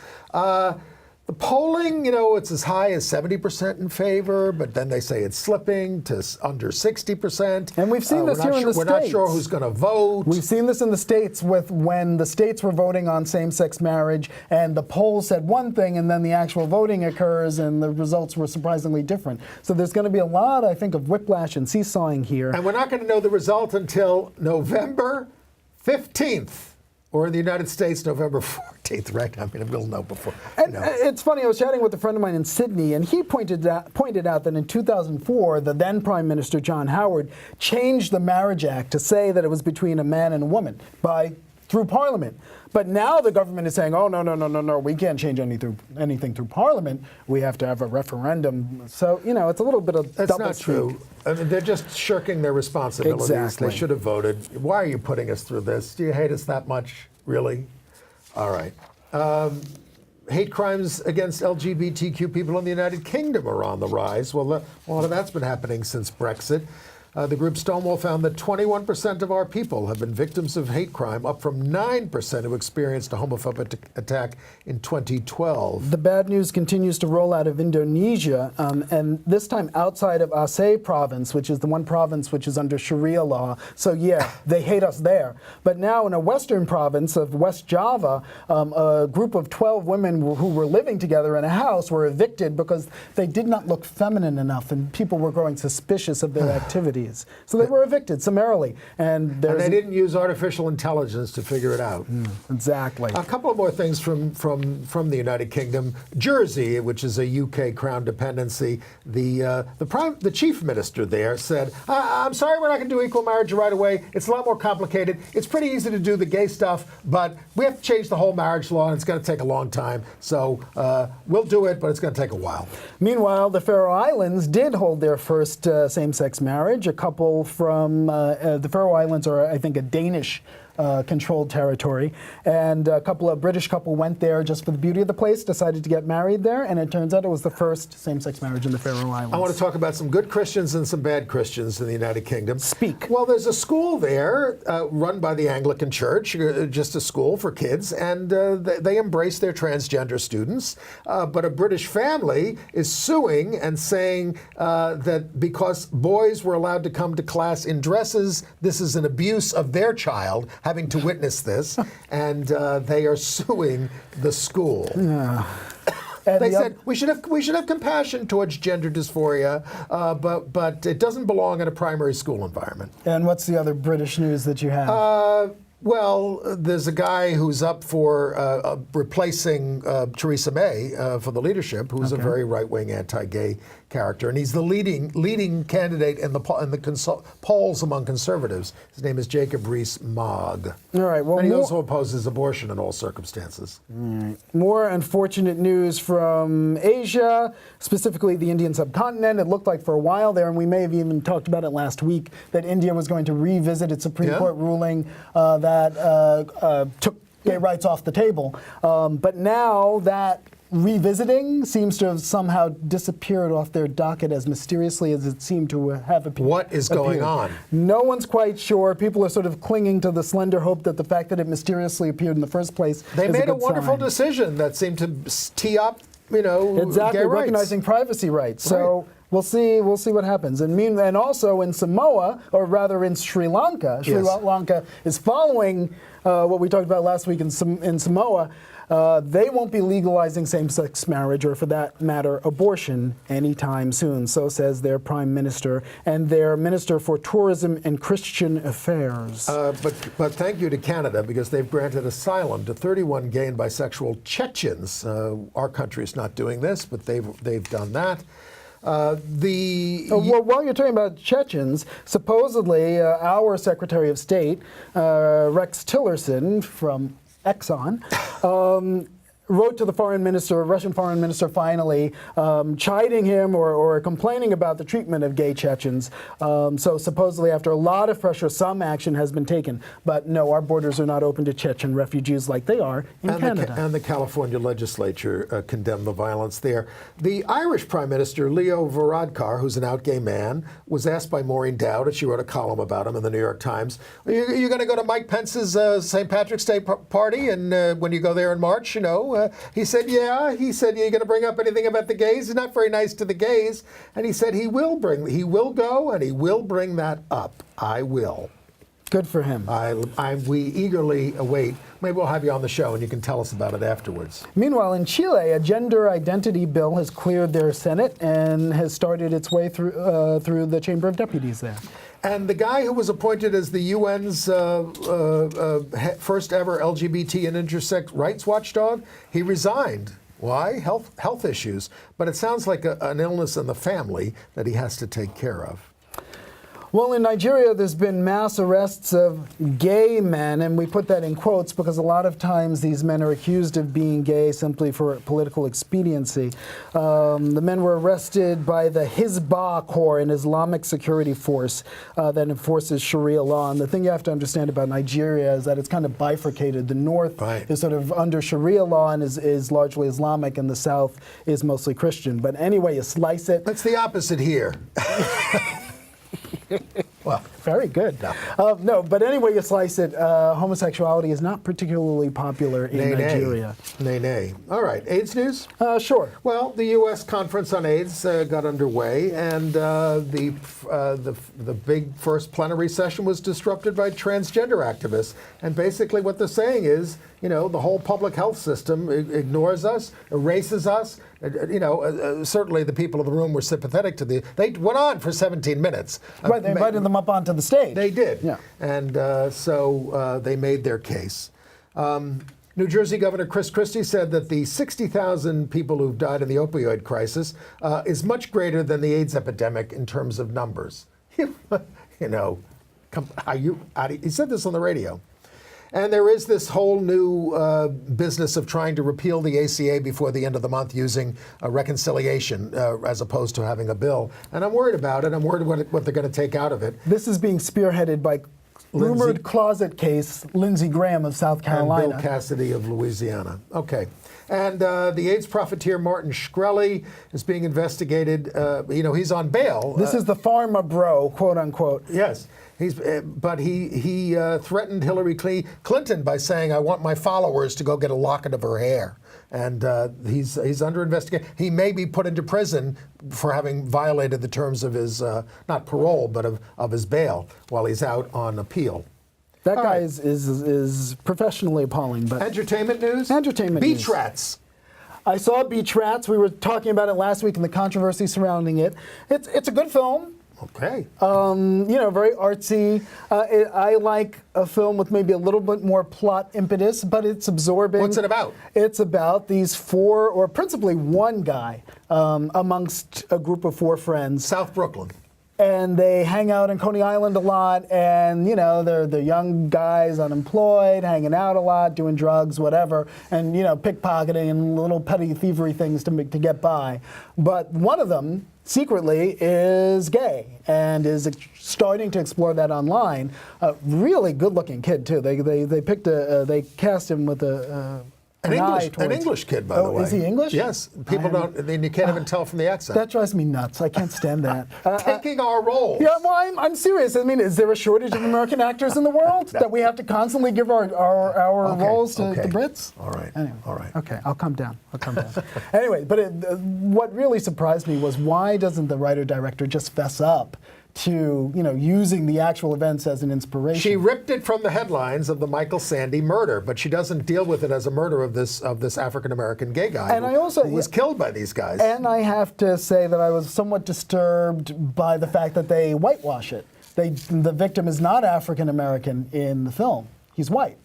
The polling, it's as high as 70% in favor, but then they say it's slipping to under 60%. And we've seen this here in the States. We're not sure who's going to vote. We've seen this in the States with when the states were voting on same-sex marriage, and the polls said one thing, and then the actual voting occurs, and the results were surprisingly different. So there's going to be a lot, I think, of whiplash and seesawing here. And we're not going to know the result until November 15th. Or in the United States, November 14th, right? I mean, we'll know before. And it's funny, I was chatting with a friend of mine in Sydney, and he pointed out that in 2004, the then Prime Minister, John Howard, changed the Marriage Act to say that it was between a man and a woman through Parliament. But now the government is saying, oh, no, we can't change anything through Parliament. We have to have a referendum. So, it's a little bit of That's not true. I mean, they're just shirking their responsibilities. Exactly. They should have voted. Why are you putting us through this? Do you hate us that much? Really? All right. Hate crimes against LGBTQ people in the United Kingdom are on the rise. Well, a lot of that's been happening since Brexit. The group Stonewall found that 21% of our people have been victims of hate crime, up from 9% who experienced a homophobic attack in 2012. The bad news continues to roll out of Indonesia, and this time outside of Aceh province, which is the one province which is under Sharia law. So yeah, they hate us there. But now in a western province of West Java, a group of 12 women who were living together in a house were evicted because they did not look feminine enough, and people were growing suspicious of their activities. So they were evicted summarily. And they didn't use artificial intelligence to figure it out. Exactly. A couple of more things from the United Kingdom. Jersey, which is a UK crown dependency, the chief minister there said, I'm sorry we're not going to do equal marriage right away. It's a lot more complicated. It's pretty easy to do the gay stuff, but we have to change the whole marriage law, and it's going to take a long time. So we'll do it, but it's going to take a while. Meanwhile, the Faroe Islands did hold their first same-sex marriage. A couple from the Faroe Islands are, I think, a Danish controlled territory, and a British couple went there just for the beauty of the place, decided to get married there, and it turns out it was the first same-sex marriage in the Faroe Islands. I want to talk about some good Christians and some bad Christians in the United Kingdom. Speak. Well, there's a school there run by the Anglican Church, just a school for kids, and they embrace their transgender students, but a British family is suing and saying that because boys were allowed to come to class in dresses, this is an abuse of their child, having to witness this, and they are suing the school. They said we should have compassion towards gender dysphoria, but it doesn't belong in a primary school environment. And what's the other British news that you have? Well, there's a guy who's up for replacing Theresa May for the leadership, who's a very right-wing anti-gay character, and he's the leading candidate in the polls among conservatives. His name is Jacob Rees-Mogg. All right. Well, and he also opposes abortion in all circumstances. All right. More unfortunate news from Asia, specifically the Indian subcontinent. It looked like for a while there, and we may have even talked about it last week, that India was going to revisit its Supreme Court ruling that took gay rights off the table. But now that revisiting seems to have somehow disappeared off their docket as mysteriously as it seemed to have appeared. What is going on? No one's quite sure. People are sort of clinging to the slender hope that the fact that it mysteriously appeared in the first place They made a wonderful sign. decision that seemed to tee up, exactly, gay recognizing rights. Privacy rights. So we'll see what happens. And also in Samoa, or rather in Sri Lanka, Sri Lanka is following what we talked about last week in Samoa. They won't be legalizing same-sex marriage, or for that matter, abortion, anytime soon. So says their prime minister and their minister for tourism and Christian affairs. But thank you to Canada, because they've granted asylum to 31 gay and bisexual Chechens. Our country's not doing this, but they've done that. Well, while you're talking about Chechens, supposedly our Secretary of State, Rex Tillerson from Exxon, wrote to the Russian foreign minister finally, chiding him or complaining about the treatment of gay Chechens. So supposedly after a lot of pressure, some action has been taken. But no, our borders are not open to Chechen refugees like they are in Canada. And the California legislature condemned the violence there. The Irish Prime Minister, Leo Varadkar, who's an out gay man, was asked by Maureen Dowd, and she wrote a column about him in the New York Times, are you going to go to Mike Pence's St. Patrick's Day party, and when you go there in March, he said, yeah. He said, you're going to bring up anything about the gays? He's not very nice to the gays. And he said he will go and he will bring that up. I will. Good for him. We eagerly await. Maybe we'll have you on the show and you can tell us about it afterwards. Meanwhile, in Chile, a gender identity bill has cleared their Senate and has started its way through the Chamber of Deputies there. And the guy who was appointed as the UN's first ever LGBT and intersex rights watchdog, he resigned. Why? Health issues. But it sounds like an illness in the family that he has to take care of. Well, in Nigeria, there's been mass arrests of gay men, and we put that in quotes because a lot of times these men are accused of being gay simply for political expediency. The men were arrested by the Hizbah Corps, an Islamic security force that enforces Sharia law. And the thing you have to understand about Nigeria is that it's kind of bifurcated. The north is sort of under Sharia law and is largely Islamic, and the south is mostly Christian. But anyway, you slice it. That's the opposite here. Well, very good. No, but anyway you slice it, homosexuality is not particularly popular in Nigeria. Nay. All right, AIDS news? Sure. Well, the U.S. Conference on AIDS got underway, and the big first plenary session was disrupted by transgender activists. And basically what they're saying is, the whole public health system ignores us, erases us. Certainly the people in the room were sympathetic to they went on for 17 minutes. Right, they invited them up onto the stage. They did. Yeah. And so they made their case. New Jersey Governor Chris Christie said that the 60,000 people who've died in the opioid crisis is much greater than the AIDS epidemic in terms of numbers. He said this on the radio. And there is this whole new business of trying to repeal the ACA before the end of the month using a reconciliation as opposed to having a bill. And I'm worried about it. I'm worried what they're going to take out of it. This is being spearheaded by rumored closet case Lindsey Graham of South Carolina. And Bill Cassidy of Louisiana. Okay. And the AIDS profiteer Martin Shkreli is being investigated. He's on bail. This is the pharma bro, quote unquote. Yes. But he threatened Hillary Clinton by saying, I want my followers to go get a locket of her hair. And he's under investigation. He may be put into prison for having violated the terms of his, not parole, but of his bail while he's out on appeal. That guy is professionally appalling. But entertainment news? Entertainment news. Beach Rats. I saw Beach Rats. We were talking about it last week and the controversy surrounding it. It's a good film. Okay. Very artsy. I like a film with maybe a little bit more plot impetus, but it's absorbing. What's it about? It's about these four, or principally one guy, amongst a group of four friends. South Brooklyn. And they hang out in Coney Island a lot, and they're young guys, unemployed, hanging out a lot, doing drugs, whatever, and pickpocketing and little petty thievery things to get by. But one of them secretly is gay and is starting to explore that online. A really good-looking kid too. They cast him with an English kid, by the way. Is he English? Yes. People don't. You can't even tell from the accent. That drives me nuts. I can't stand that. Taking our roles. Yeah, well, I'm serious. I mean, is there a shortage of American actors in the world that we have to constantly give our roles to the Brits? All right. Anyway, all right. Okay, I'll calm down. Anyway, but what really surprised me was why doesn't the writer-director just fess up to using the actual events as an inspiration? She ripped it from the headlines of the Michael Sandy murder, but she doesn't deal with it as a murder of this African-American gay guy who was killed by these guys. And I have to say that I was somewhat disturbed by the fact that they whitewash it. The victim is not African-American in the film. He's white.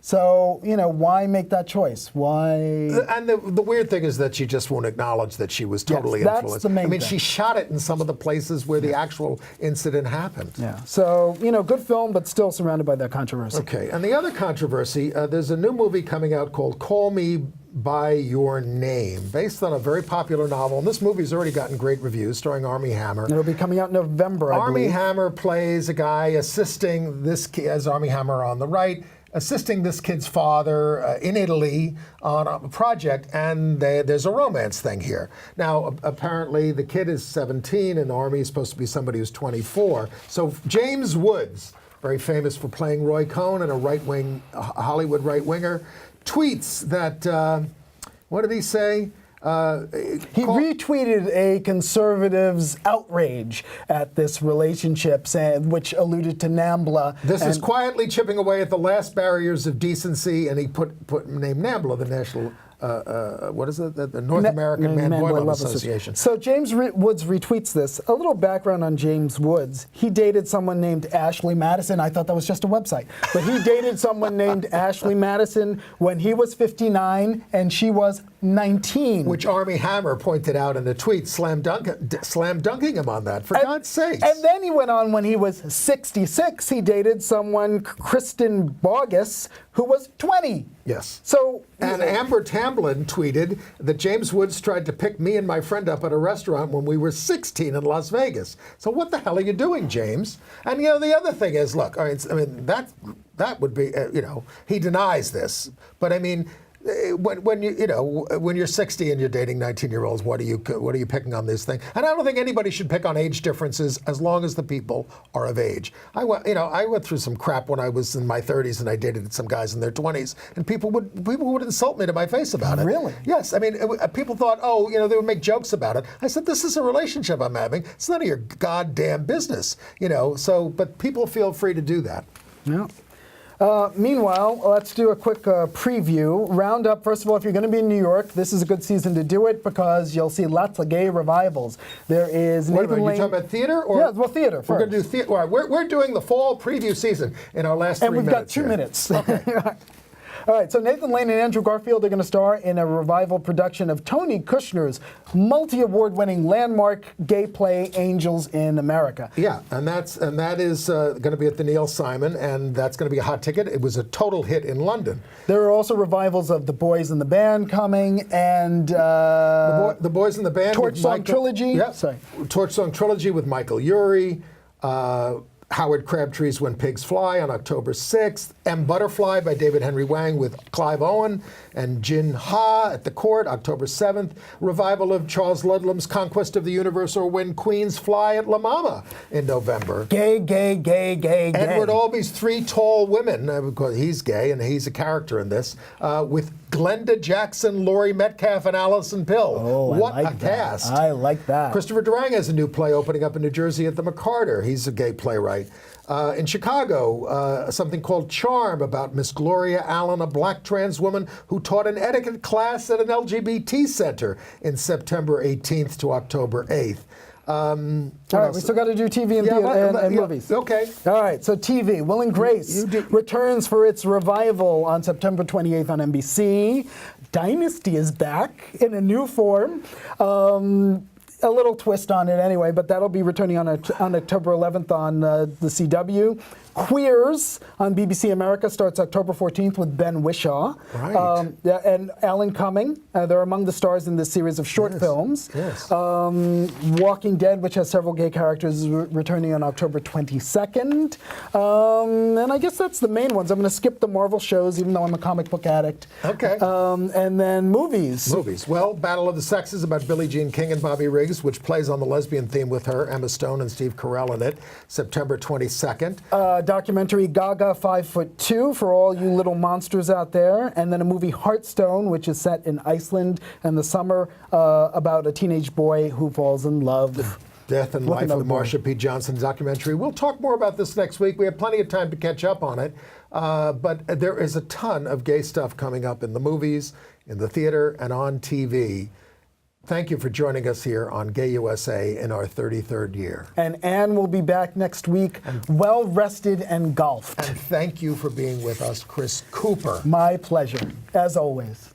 So, why make that choice? Why? And the weird thing is that she just won't acknowledge that she was totally influenced. That's the main thing. She shot it in some of the places where the actual incident happened. Yeah. So, good film, but still surrounded by that controversy. Okay. And the other controversy, there's a new movie coming out called Call Me by Your Name, based on a very popular novel. And this movie's already gotten great reviews, starring Armie Hammer. It'll be coming out in November, I believe. Armie Hammer plays a guy assisting this kid, as Armie Hammer on the right, assisting this kid's father in Italy on a project, and there's a romance thing here. Now, apparently, the kid is 17, and Armie is supposed to be somebody who's 24. So James Woods, very famous for playing Roy Cohn and a right-wing, Hollywood right-winger, tweets that What did he say? He retweeted a conservative's outrage at this relationship, which alluded to NAMBLA. This is quietly chipping away at the last barriers of decency, and he put named NAMBLA, the National, what is it? The North American Man-Boy Love Association. So James Woods retweets this. A little background on James Woods. He dated someone named Ashley Madison. I thought that was just a website. But he dated someone named Ashley Madison when he was 59 and she was 19. Which Armie Hammer pointed out in a tweet, slam dunking him on that, for God's sakes. And then he went on when he was 66, he dated someone, Kristen Bogus, who was 20. Yes. So, and Amber Tamblyn tweeted that James Woods tried to pick me and my friend up at a restaurant when we were 16 in Las Vegas. So what the hell are you doing, James? And the other thing is, look, I mean that would be, he denies this, but I mean, when you're 60 and you're dating 19-year-olds, what are you picking on this thing? And I don't think anybody should pick on age differences as long as the people are of age. I went through some crap when I was in my 30s and I dated some guys in their 20s, and people would insult me to my face about it. Really? Yes. I mean, people thought, they would make jokes about it. I said, this is a relationship I'm having. It's none of your goddamn business. But people feel free to do that. Yeah. Meanwhile, let's do a quick preview. Roundup, first of all, if you're going to be in New York, this is a good season to do it because you'll see lots of gay revivals. There is Nathan Lane. You talking about theater? Or yeah, well, theater first. We're going to do theater. All right, we're doing the fall preview season in our last 3 minutes. And we've got 2 minutes. Okay. All right, so Nathan Lane and Andrew Garfield are going to star in a revival production of Tony Kushner's multi-award-winning landmark gay play Angels in America. Yeah, and that is going to be at the Neil Simon, and that's going to be a hot ticket. It was a total hit in London. There are also revivals of The Boys in the Band coming, and the Boys in the Band. Torch Song Trilogy. Yep. Sorry. Torch Song Trilogy with Michael Urie. Howard Crabtree's When Pigs Fly on October 6th. M. Butterfly by David Henry Wang with Clive Owen and Jin Ha at the Court, October 7th. Revival of Charles Ludlam's Conquest of the Universe, or When Queens Fly at La Mama in November. Gay, gay, gay, gay, gay. Edward Albee's Three Tall Women, because he's gay and he's a character in this, with Glenda Jackson, Laurie Metcalf, and Allison Pill. Oh, what I like a cast. I like that. Christopher Durang has a new play opening up in New Jersey at the McCarter. He's a gay playwright. In Chicago, something called Charm about Miss Gloria Allen, a black trans woman who taught an etiquette class at an LGBT center in September 18th to October 8th. All right, we still got to do TV and movies. Okay. All right, so TV. Will and Grace returns for its revival on September 28th on NBC. Dynasty is back in a new form. A little twist on it anyway, but that'll be returning on October 11th on the CW. Queers on BBC America starts October 14th with Ben Whishaw. Right. And Alan Cumming. They're among the stars in this series of short films. Yes. Walking Dead, which has several gay characters, is returning on October 22nd. And I guess that's the main ones. I'm going to skip the Marvel shows, even though I'm a comic book addict. Okay. And then movies. Movies. Well, Battle of the Sexes about Billie Jean King and Bobby Riggs, which plays on the lesbian theme with her, Emma Stone and Steve Carell in it, September 22nd. Documentary Gaga 5'2" for all you little monsters out there, and then a movie Heartstone, which is set in Iceland in the summer, about a teenage boy who falls in love. The Death and Life of Marsha P. Johnson documentary. We'll talk more about this next week. We have plenty of time to catch up on it, but there is a ton of gay stuff coming up in the movies, in the theater, and on TV. Thank you for joining us here on Gay USA in our 33rd year. And Anne will be back next week, well-rested and golfed. And thank you for being with us, Chris Cooper. My pleasure, as always.